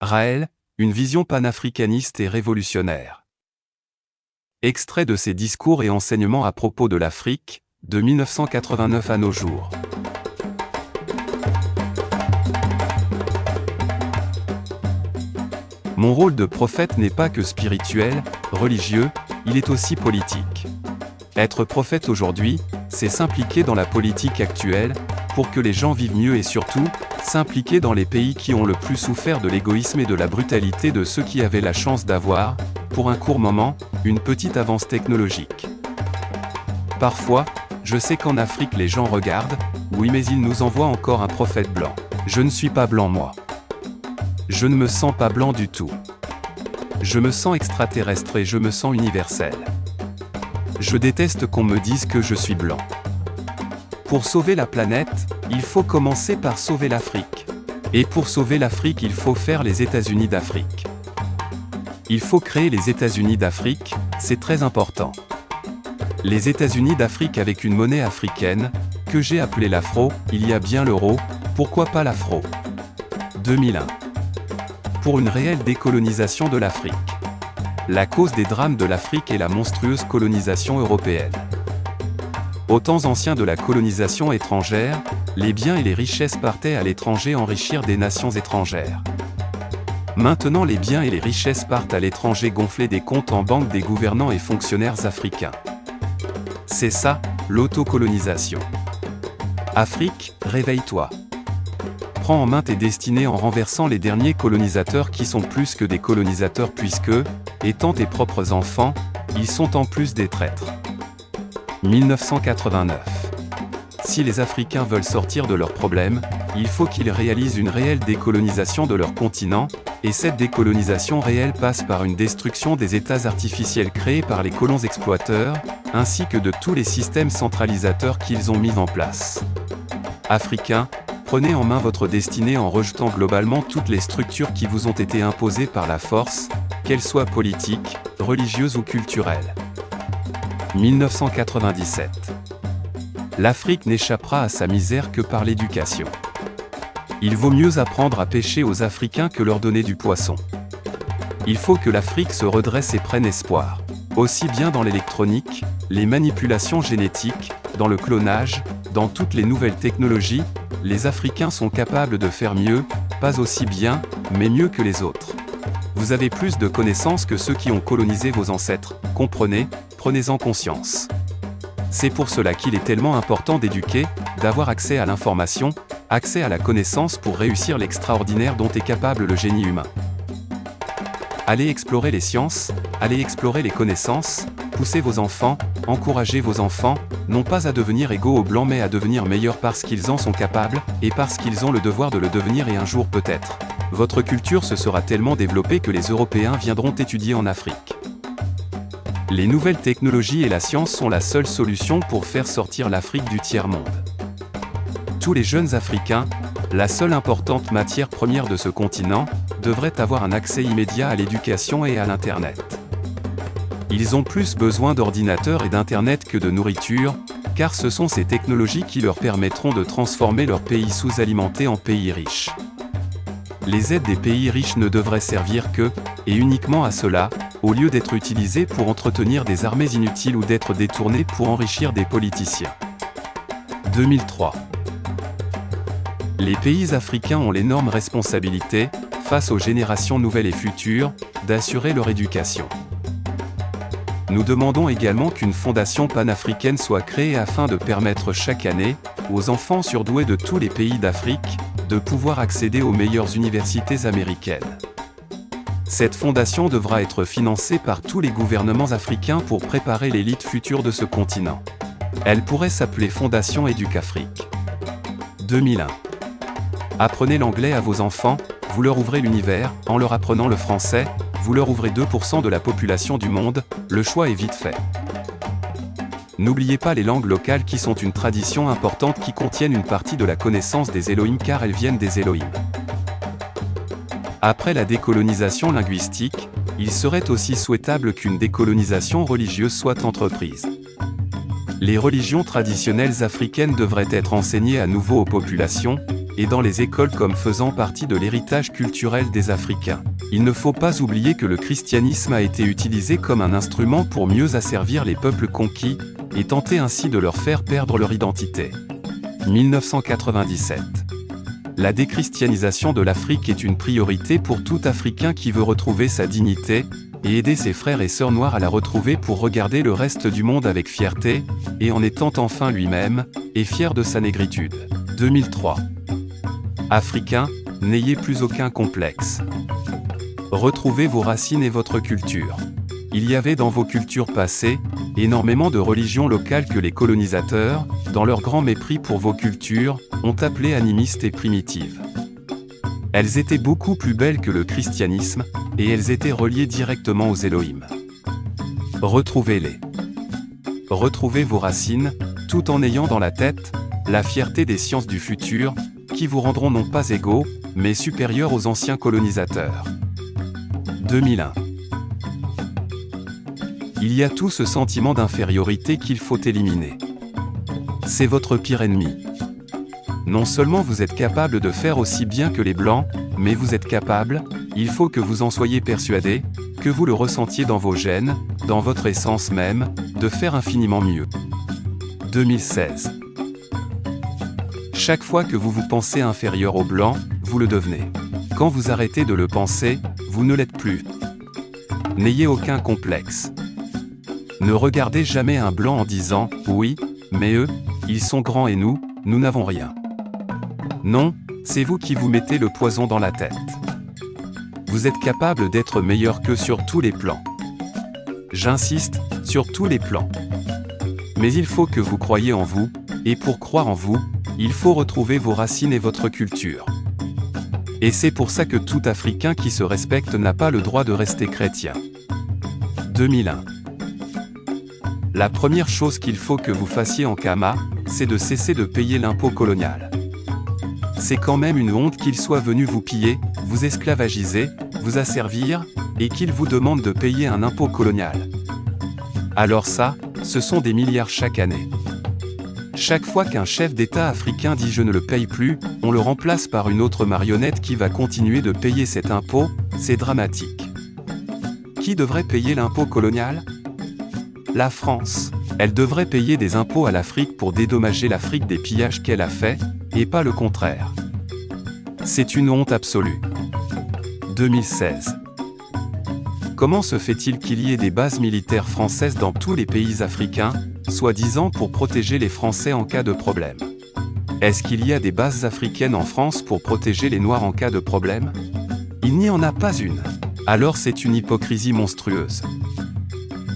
Raël, une vision panafricaniste et révolutionnaire. Extrait de ses discours et enseignements à propos de l'Afrique, de 1989 à nos jours. Mon rôle de prophète n'est pas que spirituel, religieux, il est aussi politique. Être prophète aujourd'hui, c'est s'impliquer dans la politique actuelle, pour que les gens vivent mieux et surtout, s'impliquer dans les pays qui ont le plus souffert de l'égoïsme et de la brutalité de ceux qui avaient la chance d'avoir, pour un court moment, une petite avance technologique. Parfois, je sais qu'en Afrique les gens regardent, oui mais ils nous envoient encore un prophète blanc. Je ne suis pas blanc moi. Je ne me sens pas blanc du tout. Je me sens extraterrestre et je me sens universel. Je déteste qu'on me dise que je suis blanc. Pour sauver la planète, il faut commencer par sauver l'Afrique. Et pour sauver l'Afrique, il faut faire les États-Unis d'Afrique. Il faut créer les États-Unis d'Afrique, c'est très important. Les États-Unis d'Afrique avec une monnaie africaine, que j'ai appelée l'afro, il y a bien l'euro, pourquoi pas l'afro. 2001. Pour une réelle décolonisation de l'Afrique. La cause des drames de l'Afrique est la monstrueuse colonisation européenne. Aux temps anciens de la colonisation étrangère, les biens et les richesses partaient à l'étranger enrichir des nations étrangères. Maintenant les biens et les richesses partent à l'étranger gonfler des comptes en banque des gouvernants et fonctionnaires africains. C'est ça, l'autocolonisation. Afrique, réveille-toi. Prends en main tes destinées en renversant les derniers colonisateurs qui sont plus que des colonisateurs puisque, étant tes propres enfants, ils sont en plus des traîtres. 1989. Si les Africains veulent sortir de leurs problèmes, il faut qu'ils réalisent une réelle décolonisation de leur continent, et cette décolonisation réelle passe par une destruction des États artificiels créés par les colons exploiteurs, ainsi que de tous les systèmes centralisateurs qu'ils ont mis en place. Africains, prenez en main votre destinée en rejetant globalement toutes les structures qui vous ont été imposées par la force, qu'elles soient politiques, religieuses ou culturelles. 1997. L'Afrique n'échappera à sa misère que par l'éducation. Il vaut mieux apprendre à pêcher aux Africains que leur donner du poisson. Il faut que l'Afrique se redresse et prenne espoir. Aussi bien dans l'électronique, les manipulations génétiques, dans le clonage, dans toutes les nouvelles technologies, les Africains sont capables de faire mieux, pas aussi bien, mais mieux que les autres. Vous avez plus de connaissances que ceux qui ont colonisé vos ancêtres, comprenez, prenez-en conscience. C'est pour cela qu'il est tellement important d'éduquer, d'avoir accès à l'information, accès à la connaissance pour réussir l'extraordinaire dont est capable le génie humain. Allez explorer les sciences, allez explorer les connaissances, poussez vos enfants, encouragez vos enfants, non pas à devenir égaux aux blancs mais à devenir meilleurs parce qu'ils en sont capables, et parce qu'ils ont le devoir de le devenir et un jour peut-être. Votre culture se sera tellement développée que les Européens viendront étudier en Afrique. Les nouvelles technologies et la science sont la seule solution pour faire sortir l'Afrique du tiers-monde. Tous les jeunes Africains, la seule importante matière première de ce continent, devraient avoir un accès immédiat à l'éducation et à l'Internet. Ils ont plus besoin d'ordinateurs et d'Internet que de nourriture, car ce sont ces technologies qui leur permettront de transformer leur pays sous-alimenté en pays riche. Les aides des pays riches ne devraient servir que, et uniquement à cela, au lieu d'être utilisées pour entretenir des armées inutiles ou d'être détournées pour enrichir des politiciens. 2003. Les pays africains ont l'énorme responsabilité, face aux générations nouvelles et futures, d'assurer leur éducation. Nous demandons également qu'une fondation panafricaine soit créée afin de permettre chaque année, aux enfants surdoués de tous les pays d'Afrique, de pouvoir accéder aux meilleures universités américaines. Cette fondation devra être financée par tous les gouvernements africains pour préparer l'élite future de ce continent. Elle pourrait s'appeler Fondation Éducafrique. 2001. Apprenez l'anglais à vos enfants, vous leur ouvrez l'univers, en leur apprenant le français, vous leur ouvrez 2% de la population du monde, le choix est vite fait. N'oubliez pas les langues locales qui sont une tradition importante qui contiennent une partie de la connaissance des Elohim car elles viennent des Elohim. Après la décolonisation linguistique, il serait aussi souhaitable qu'une décolonisation religieuse soit entreprise. Les religions traditionnelles africaines devraient être enseignées à nouveau aux populations, et dans les écoles comme faisant partie de l'héritage culturel des Africains. Il ne faut pas oublier que le christianisme a été utilisé comme un instrument pour mieux asservir les peuples conquis, et tenter ainsi de leur faire perdre leur identité. 1997. La déchristianisation de l'Afrique est une priorité pour tout Africain qui veut retrouver sa dignité, et aider ses frères et sœurs noirs à la retrouver pour regarder le reste du monde avec fierté, et en étant enfin lui-même, et fier de sa négritude. 2003. Africains, n'ayez plus aucun complexe. Retrouvez vos racines et votre culture. Il y avait dans vos cultures passées, énormément de religions locales que les colonisateurs, dans leur grand mépris pour vos cultures, ont appelées animistes et primitives. Elles étaient beaucoup plus belles que le christianisme, et elles étaient reliées directement aux Elohim. Retrouvez-les. Retrouvez vos racines, tout en ayant dans la tête la fierté des sciences du futur, qui vous rendront non pas égaux, mais supérieurs aux anciens colonisateurs. 2001. Il y a tout ce sentiment d'infériorité qu'il faut éliminer. C'est votre pire ennemi. Non seulement vous êtes capable de faire aussi bien que les Blancs, mais vous êtes capable, il faut que vous en soyez persuadé, que vous le ressentiez dans vos gènes, dans votre essence même, de faire infiniment mieux. 2016. Chaque fois que vous vous pensez inférieur aux Blancs, vous le devenez. Quand vous arrêtez de le penser, vous ne l'êtes plus. N'ayez aucun complexe. Ne regardez jamais un Blanc en disant « Oui, mais eux, ils sont grands et nous n'avons rien ». Non, c'est vous qui vous mettez le poison dans la tête. Vous êtes capable d'être meilleur qu'eux sur tous les plans. J'insiste, sur tous les plans. Mais il faut que vous croyiez en vous, et pour croire en vous, il faut retrouver vos racines et votre culture. Et c'est pour ça que tout Africain qui se respecte n'a pas le droit de rester chrétien. 2001. La première chose qu'il faut que vous fassiez en Kama, c'est de cesser de payer l'impôt colonial. C'est quand même une honte qu'il soit venu vous piller, vous esclavagiser, vous asservir, et qu'il vous demande de payer un impôt colonial. Alors ça, ce sont des milliards chaque année. Chaque fois qu'un chef d'État africain dit « je ne le paye plus », on le remplace par une autre marionnette qui va continuer de payer cet impôt, c'est dramatique. Qui devrait payer l'impôt colonial ? La France. Elle devrait payer des impôts à l'Afrique pour dédommager l'Afrique des pillages qu'elle a faits, et pas le contraire. C'est une honte absolue. 2016. Comment se fait-il qu'il y ait des bases militaires françaises dans tous les pays africains, soi-disant pour protéger les Français en cas de problème? Est-ce qu'il y a des bases africaines en France pour protéger les Noirs en cas de problème? Il n'y en a pas une. Alors c'est une hypocrisie monstrueuse.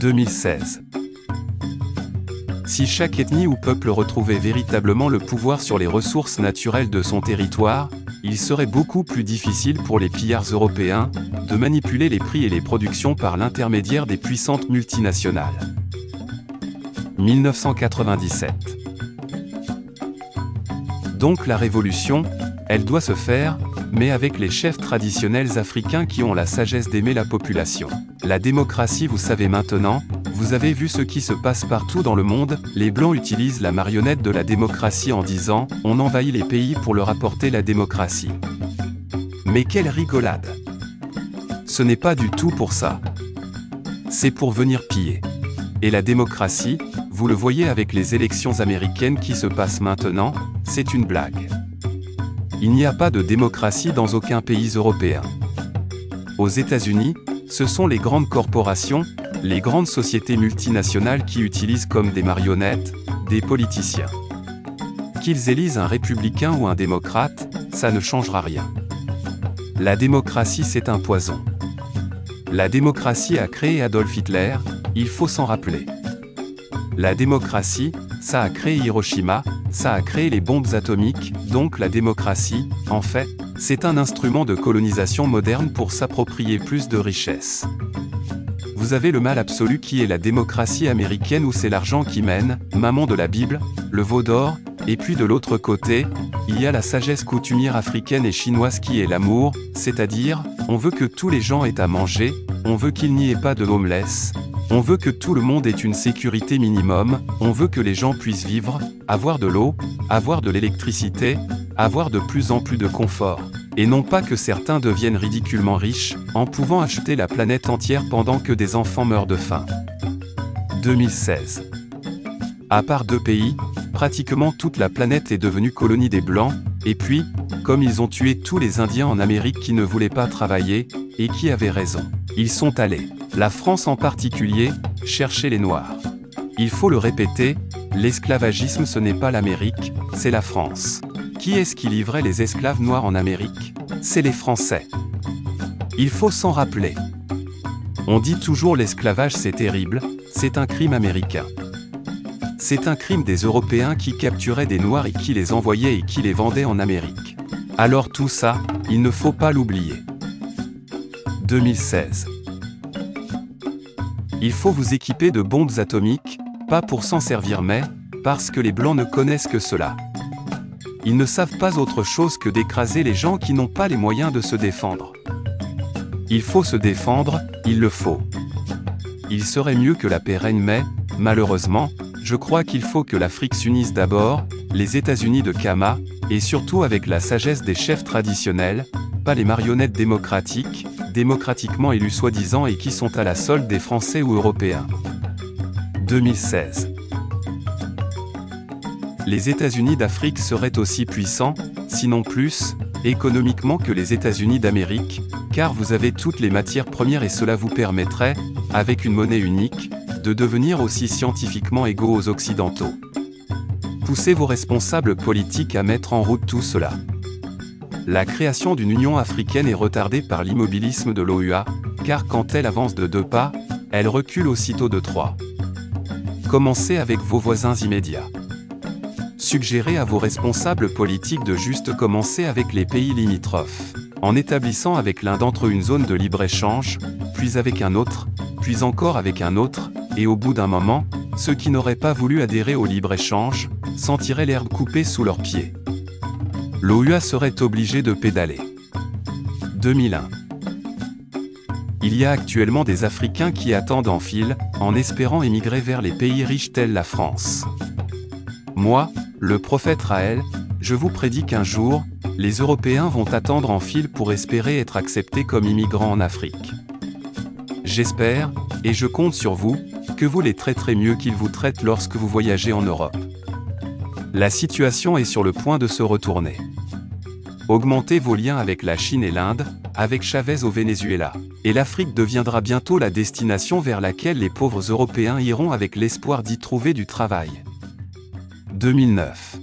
2016. Si chaque ethnie ou peuple retrouvait véritablement le pouvoir sur les ressources naturelles de son territoire, il serait beaucoup plus difficile pour les pillards européens de manipuler les prix et les productions par l'intermédiaire des puissantes multinationales. 1997. Donc la révolution, elle doit se faire, mais avec les chefs traditionnels africains qui ont la sagesse d'aimer la population. La démocratie, vous savez maintenant, vous avez vu ce qui se passe partout dans le monde, les Blancs utilisent la marionnette de la démocratie en disant « on envahit les pays pour leur apporter la démocratie ». Mais quelle rigolade! Ce n'est pas du tout pour ça. C'est pour venir piller. Et la démocratie, vous le voyez avec les élections américaines qui se passent maintenant, c'est une blague. Il n'y a pas de démocratie dans aucun pays européen. Aux États-Unis, ce sont les grandes corporations, les grandes sociétés multinationales qui utilisent comme des marionnettes, des politiciens. Qu'ils élisent un républicain ou un démocrate, ça ne changera rien. La démocratie, c'est un poison. La démocratie a créé Adolf Hitler, il faut s'en rappeler. La démocratie, ça a créé Hiroshima, ça a créé les bombes atomiques, donc la démocratie, en fait, c'est un instrument de colonisation moderne pour s'approprier plus de richesses. Vous avez le mal absolu qui est la démocratie américaine où c'est l'argent qui mène, maman de la Bible, le veau d'or, et puis de l'autre côté, il y a la sagesse coutumière africaine et chinoise qui est l'amour, c'est-à-dire, on veut que tous les gens aient à manger, on veut qu'il n'y ait pas de homeless, On veut que tout le monde ait une sécurité minimum, on veut que les gens puissent vivre, avoir de l'eau, avoir de l'électricité, avoir de plus en plus de confort. Et non pas que certains deviennent ridiculement riches, en pouvant acheter la planète entière pendant que des enfants meurent de faim. 2016. À part 2 pays, pratiquement toute la planète est devenue colonie des Blancs, et puis, comme ils ont tué tous les Indiens en Amérique qui ne voulaient pas travailler, et qui avaient raison, ils sont allés, la France en particulier, chercher les Noirs. Il faut le répéter, l'esclavagisme ce n'est pas l'Amérique, c'est la France. Qui est-ce qui livrait les esclaves noirs en Amérique? C'est les Français. Il faut s'en rappeler. On dit toujours l'esclavage c'est terrible, c'est un crime américain. C'est un crime des Européens qui capturaient des Noirs et qui les envoyaient et qui les vendaient en Amérique. Alors tout ça, il ne faut pas l'oublier. 2016. Il faut vous équiper de bombes atomiques, pas pour s'en servir mais, parce que les Blancs ne connaissent que cela. Ils ne savent pas autre chose que d'écraser les gens qui n'ont pas les moyens de se défendre. Il faut se défendre, il le faut. Il serait mieux que la paix règne mais, malheureusement, je crois qu'il faut que l'Afrique s'unisse d'abord, les États-Unis de Kama, et surtout avec la sagesse des chefs traditionnels, pas les marionnettes démocratiques, démocratiquement élus soi-disant et qui sont à la solde des Français ou Européens. 2016. Les États-Unis d'Afrique seraient aussi puissants, sinon plus, économiquement que les États-Unis d'Amérique, car vous avez toutes les matières premières et cela vous permettrait, avec une monnaie unique, de devenir aussi scientifiquement égaux aux Occidentaux. Poussez vos responsables politiques à mettre en route tout cela. La création d'une Union africaine est retardée par l'immobilisme de l'OUA, car quand elle avance de 2 pas, elle recule aussitôt de 3. Commencez avec vos voisins immédiats. Suggérez à vos responsables politiques de juste commencer avec les pays limitrophes, en établissant avec l'un d'entre eux une zone de libre-échange, puis avec un autre, puis encore avec un autre, et au bout d'un moment, ceux qui n'auraient pas voulu adhérer au libre-échange, sentiraient l'herbe coupée sous leurs pieds. L'OUA serait obligée de pédaler. 2001. Il y a actuellement des Africains qui attendent en file, en espérant émigrer vers les pays riches tels la France. Moi, le prophète Raël, je vous prédis qu'un jour, les Européens vont attendre en file pour espérer être acceptés comme immigrants en Afrique. J'espère, et je compte sur vous, que vous les traiterez mieux qu'ils vous traitent lorsque vous voyagez en Europe. La situation est sur le point de se retourner. Augmentez vos liens avec la Chine et l'Inde, avec Chavez au Venezuela. Et l'Afrique deviendra bientôt la destination vers laquelle les pauvres Européens iront avec l'espoir d'y trouver du travail. 2009.